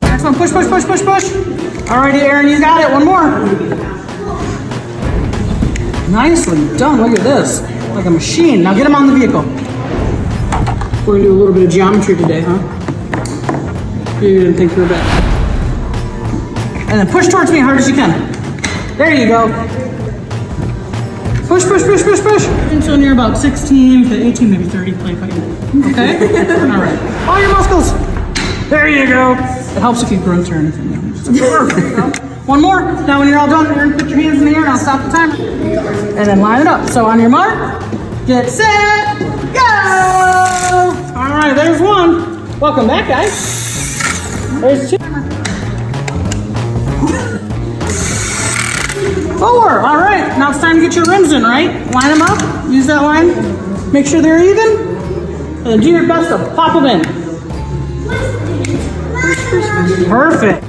Next one, push, push, push, push, push. Alrighty, Aaron, you got it. One more. Nicely done. Look at this. Like a machine. Now get him on the vehicle. We're gonna do a little bit of geometry today, huh? You didn't think you were bad. And then push towards me as hard as you can. There you go. Push, push, push, push, push. Until you're about 16 to 18, maybe 30. Okay? Alright. All your muscles. There you go. It helps if you grunt or anything. Perfect. One more. Now when you're all done, Aaron, put your hands in the air and I'll stop the timer. And then line it up. So on your mark, get set, go! Alright, there's one. Welcome back, guys. There's two. 4. Alright, now it's time to get your rims in, right? Line them up. Use that line. Make sure they're even. And then do your best to pop them in. Perfect.